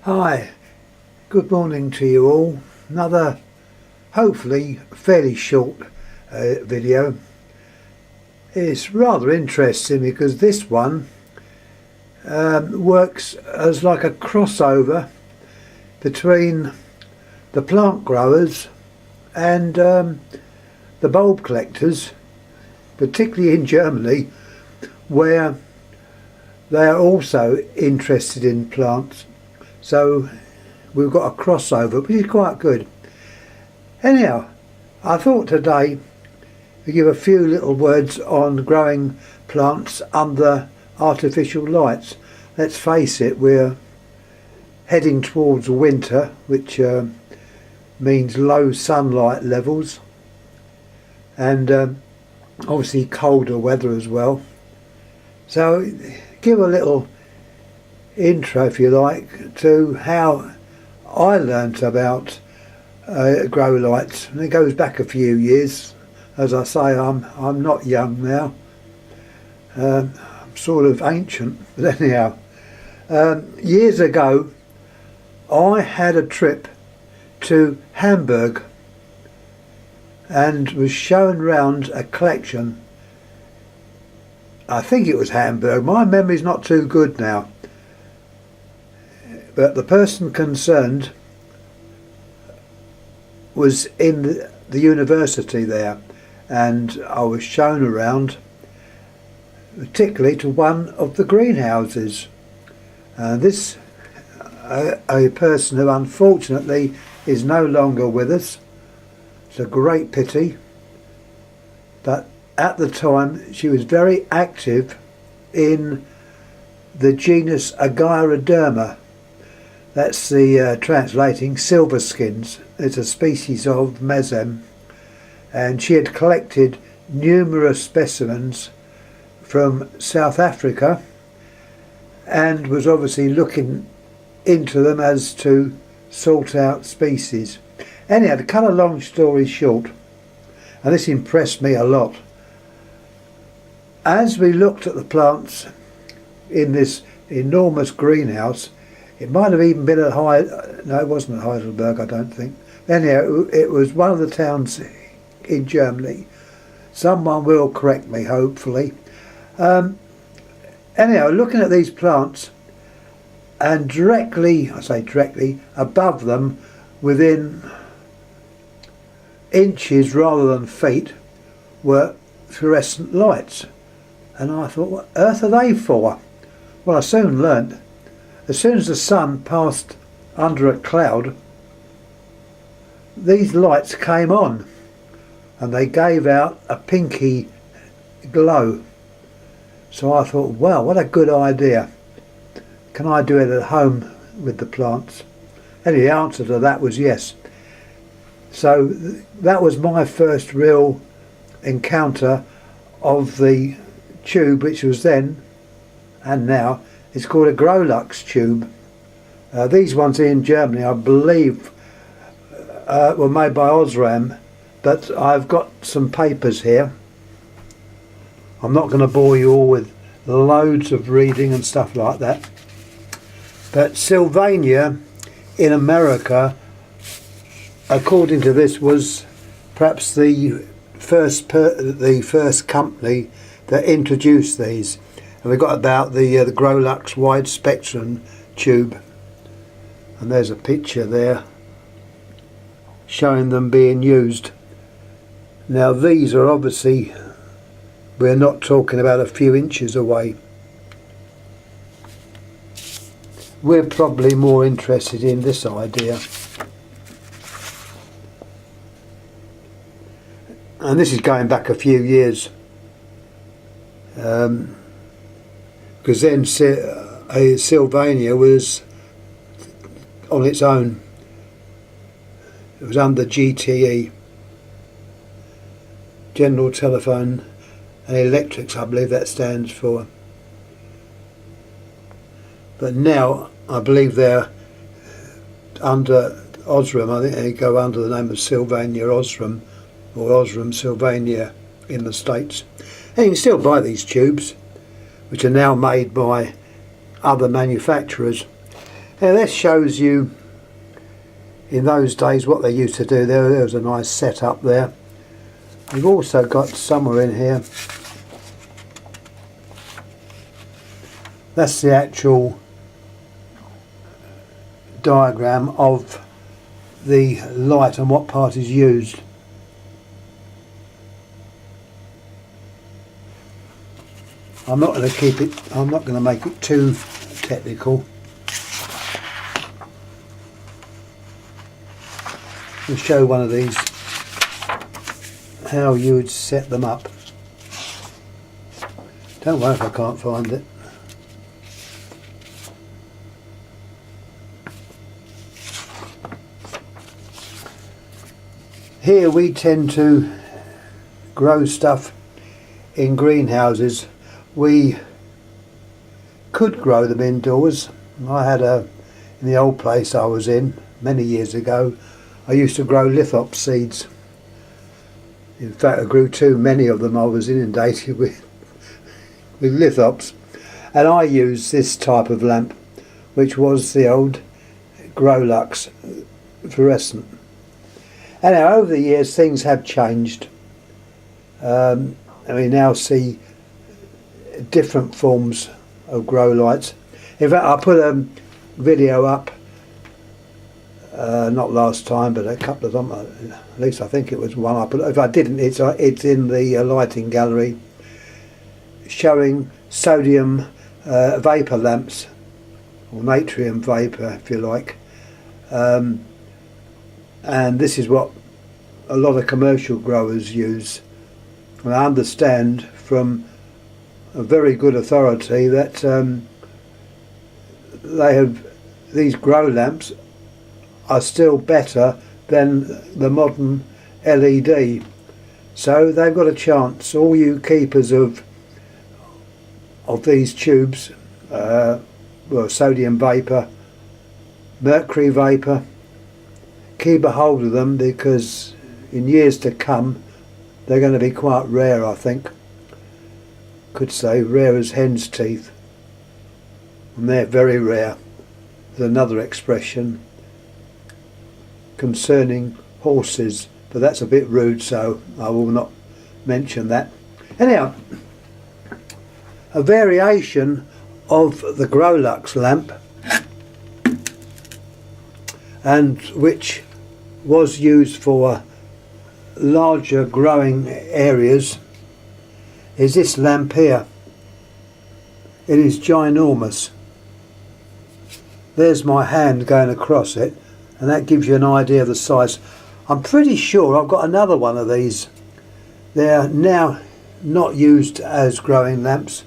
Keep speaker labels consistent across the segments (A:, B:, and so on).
A: Hi, good morning to you all. Another hopefully fairly short video. It's rather interesting because this one works as like a crossover between the plant growers and the bulb collectors, particularly in Germany, where they are also interested in plants. So we've got a crossover, which is quite good. Anyhow, I thought today to give a few little words on growing plants under artificial lights. Let's face it, we're heading towards winter, which means low sunlight levels and obviously colder weather as well. So give a little intro, if you like, to how I learnt about grow lights, and it goes back a few years. As I say, I'm not young now. I'm sort of ancient, but anyhow, years ago I had a trip to Hamburg and was shown round a collection. I think it was Hamburg. My memory's not too good now. But the person concerned was in the university there, and I was shown around, particularly to one of the greenhouses. This a person who unfortunately is no longer with us. It's a great pity, but at the time she was very active in the genus Agyroderma. That's the translating silver skins. It's a species of mesem, and she had collected numerous specimens from South Africa and was obviously looking into them as to sort out species. Anyhow, to cut a long story short, and this impressed me a lot, as we looked at the plants in this enormous greenhouse, it might have even been no, it wasn't at Heidelberg, I don't think. Anyhow, it was one of the towns in Germany. Someone will correct me, hopefully. Anyhow, looking at these plants, and directly, I say directly, above them, within inches rather than feet, were fluorescent lights. And I thought, what on earth are they for? Well, I soon learnt. As soon as the sun passed under a cloud, these lights came on and they gave out a pinky glow. So I thought, wow, what a good idea. Can I do it at home with the plants? And the answer to that was yes. So that was my first real encounter of the tube, which was then and now it's called a Gro-lux tube. These ones in Germany, I believe, were made by Osram, but I've got some papers here. I'm not going to bore you all with loads of reading and stuff like that. But Sylvania in America, according to this, was perhaps the first company that introduced these. And we've got about the Gro-lux wide spectrum tube, and there's a picture there showing them being used. Now these are obviously, we're not talking about a few inches away. We're probably more interested in this idea. And this is going back a few years. Because then Sylvania was on its own. It was under GTE, General Telephone and Electrics, I believe that stands for. But now I believe they're under Osram. I think they go under the name of Sylvania Osram, or Osram Sylvania in the States. And you can still buy these tubes, which are now made by other manufacturers. Now this shows you in those days what they used to do. There was a nice setup there. We've also got somewhere in here, that's the actual diagram of the light and what part is used. I'm not going to make it too technical. I'll show one of these how you would set them up. Don't worry if I can't find it. Here we tend to grow stuff in greenhouses. We could grow them indoors. I had in the old place I was in many years ago, I used to grow lithops seeds. In fact, I grew too many of them. I was inundated with lithops, and I used this type of lamp, which was the old Gro-lux fluorescent. Anyhow, over the years things have changed. And we now see different forms of grow lights. In fact, I put a video up, not last time, but a couple of them, at least I think it was one I put. If I didn't, it's in the lighting gallery, showing sodium vapour lamps, or natrium vapour if you like. And this is what a lot of commercial growers use. And I understand from a very good authority that these grow lamps are still better than the modern LED. So they've got a chance. All you keepers of these tubes, well, sodium vapour, mercury vapour, keep a hold of them, because in years to come they're going to be quite rare, I think. Could say rare as hen's teeth, and they're very rare. There's another expression concerning horses, but that's a bit rude, so I will not mention that. Anyhow, a variation of the Gro-lux lamp, and which was used for larger growing areas, is this lamp here. It is ginormous. There's my hand going across it, and that gives you an idea of the size. I'm pretty sure I've got another one of these. They're now not used as growing lamps.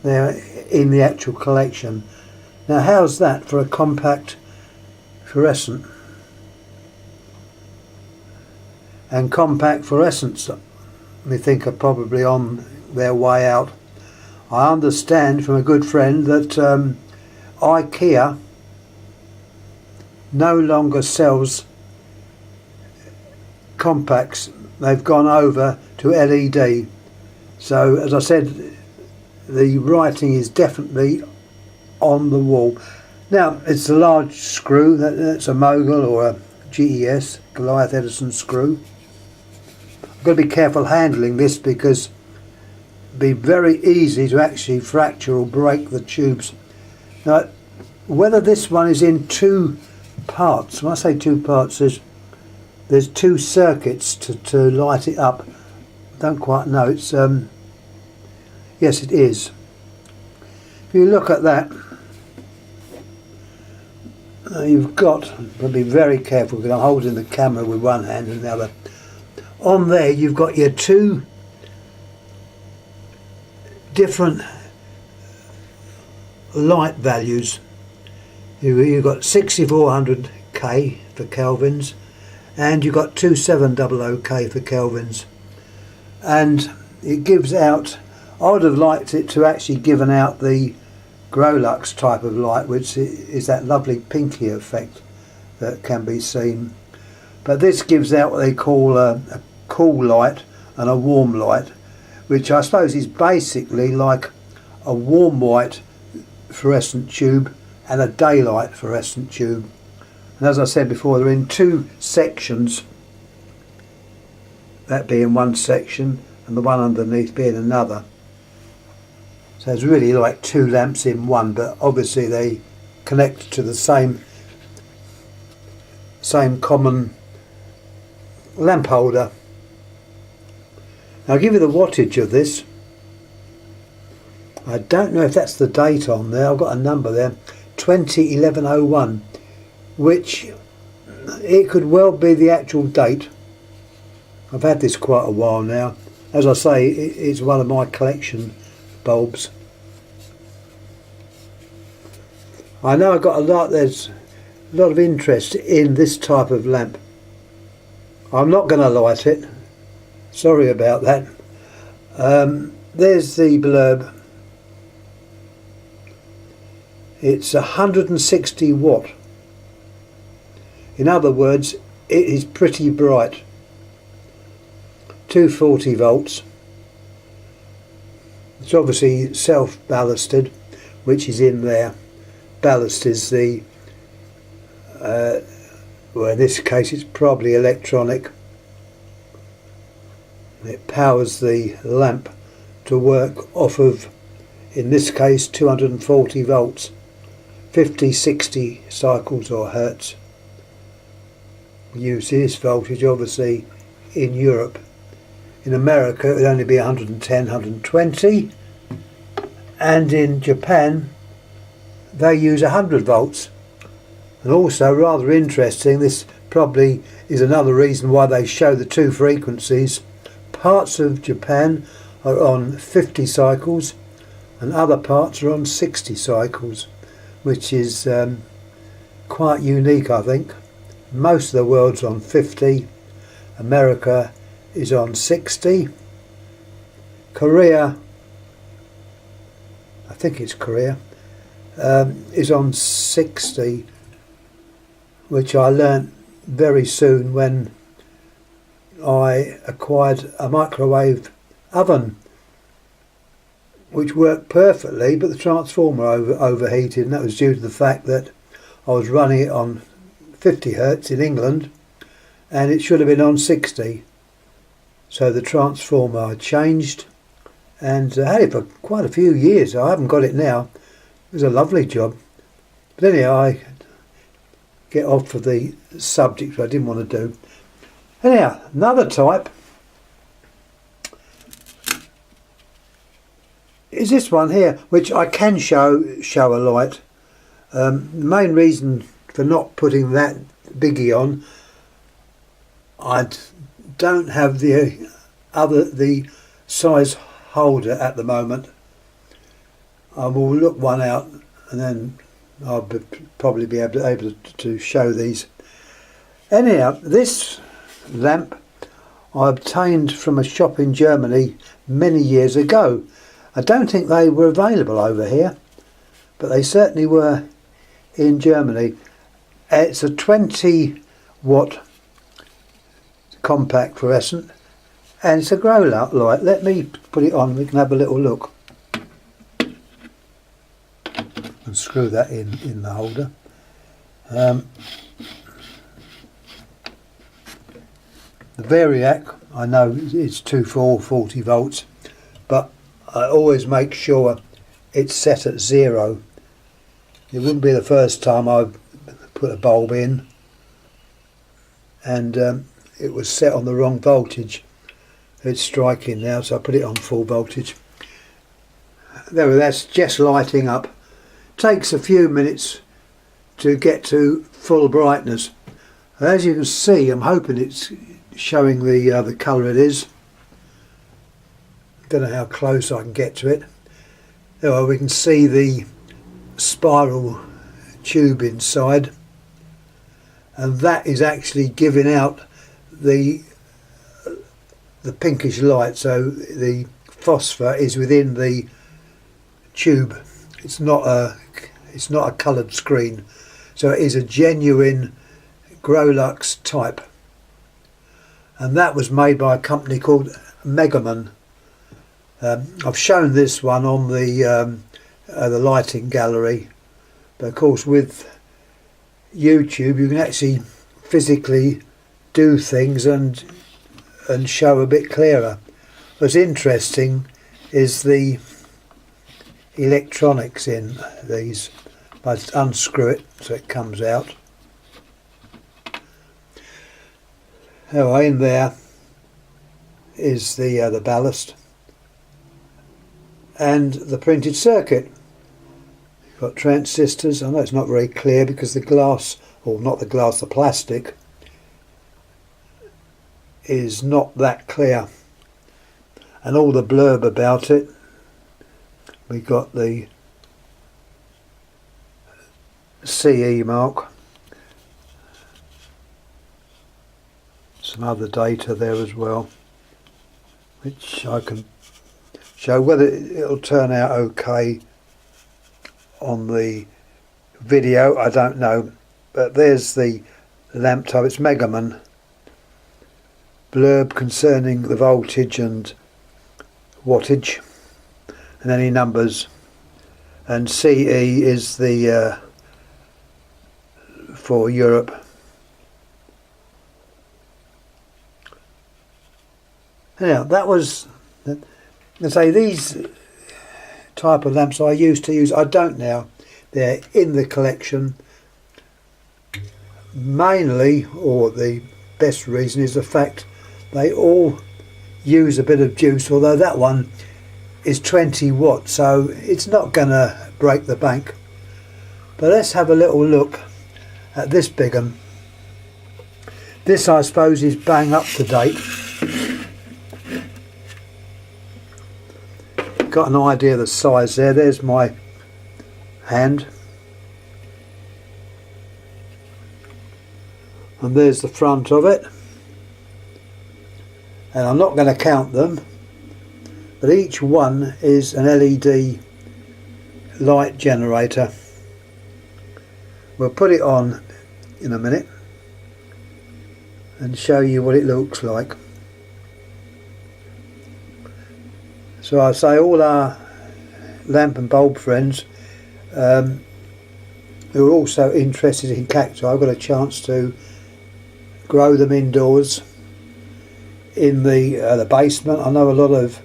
A: They're in the actual collection. Now how's that for a compact fluorescent? And compact fluorescents, I think, are probably on their way out. I understand from a good friend that IKEA no longer sells compacts. They've gone over to LED. So as I said, the writing is definitely on the wall. Now it's a large screw, that's a Mogul or a GES, Goliath Edison screw. I've got to be careful handling this because it'd be very easy to actually fracture or break the tubes. Now whether this one is in two parts, when I say two parts, there's two circuits to light it up. I don't quite know. It's yes, it is. If you look at that, you've got to be very careful because I'm holding the camera with one hand and the other. On there you've got your two different light values. You've got 6400K for kelvins, and you've got 2700K for kelvins, and it gives out, I would have liked it to actually given out the Gro-lux type of light, which is that lovely pinky effect that can be seen. But this gives out what they call a cool light and a warm light, which I suppose is basically like a warm white fluorescent tube and a daylight fluorescent tube. And as I said before, they're in two sections, that being one section and the one underneath being another. So it's really like two lamps in one, but obviously they connect to the same common lamp holder. Now I'll give you the wattage of this. I don't know if that's the date on there. I've got a number there, 201101, which it could well be the actual date. I've had this quite a while now. As I say, it's one of my collection bulbs. I know there's a lot of interest in this type of lamp. I'm not going to light it. Sorry about that. There's the blurb. It's 160 watt. In other words, it is pretty bright. 240 volts. It's obviously self-ballasted, which is in there. Ballast is the, well, in this case it's probably electronic. It powers the lamp to work off of, in this case, 240 volts, 50-60 cycles or hertz. We use this voltage obviously in Europe. In America it would only be 110, 120, and in Japan they use 100 volts. And also, rather interesting, this probably is another reason why they show the two frequencies. Parts of Japan are on 50 cycles and other parts are on 60 cycles, which is quite unique, I think. Most of the world's on 50, America is on 60, Korea, I think it's Korea, is on 60, which I learnt very soon when I acquired a microwave oven which worked perfectly, but the transformer overheated, and that was due to the fact that I was running it on 50 hertz in England and it should have been on 60. So the transformer changed, and I had it for quite a few years. I haven't got it now. It was a lovely job. But anyhow, I get off of the subject I didn't want to do. Anyhow, another type is this one here, which I can show a light. The main reason for not putting that biggie on, I don't have the size holder at the moment. I will look one out and then I'll probably be able to show these. Anyhow, this lamp I obtained from a shop in Germany many years ago. I don't think they were available over here, but they certainly were in Germany. It's a 20 watt compact fluorescent, and it's a Gro-lux light. Let me put it on, we can have a little look. And screw that in the holder. The Variac, I know it's 240 volts, but I always make sure it's set at 0. It wouldn't be the first time I've put a bulb in and it was set on the wrong voltage. It's striking now, so I put it on full voltage. There, that's just lighting up. Takes a few minutes to get to full brightness. As you can see, I'm hoping it's showing the colour it is. Don't know how close I can get to it. There we can see the spiral tube inside, and that is actually giving out the pinkish light, so the phosphor is within the tube. It's not a coloured screen, so it is a genuine Gro-lux type, and that was made by a company called Megaman. I've shown this one on the lighting gallery But of course with YouTube you can actually physically do things and show a bit clearer. What's interesting is the electronics in these. I unscrew it so it comes out. Anyway, in there is the ballast and the printed circuit. You've got transistors. I know it's not very clear because the glass, or not the glass, the plastic is not that clear, and all the blurb about it. We got the CE mark, some other data there as well, which I can show. Whether it'll turn out okay on the video, I don't know, but there's the lamp type. It's Megaman. Blurb concerning the voltage and wattage and any numbers, and CE is the for Europe. Now that was, I say, these type of lamps I used to use. I don't now. They're in the collection mainly, or the best reason is the fact they all use a bit of juice, although that one is 20 watts, so it's not going to break the bank. But let's have a little look at this big one. This, I suppose, is bang up to date. Got an idea of the size there. There's my hand, and there's the front of it. And I'm not going to count them, but each one is an LED light generator. We'll put it on in a minute and show you what it looks like. So I say, all our lamp and bulb friends who are also interested in cacti, I've got a chance to grow them indoors in the basement. I know a lot of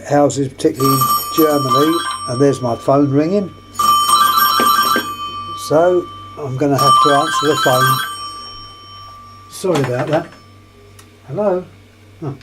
A: houses, particularly in Germany, and there's my phone ringing, so I'm going to have to answer the phone. Sorry about that. Hello? Oh.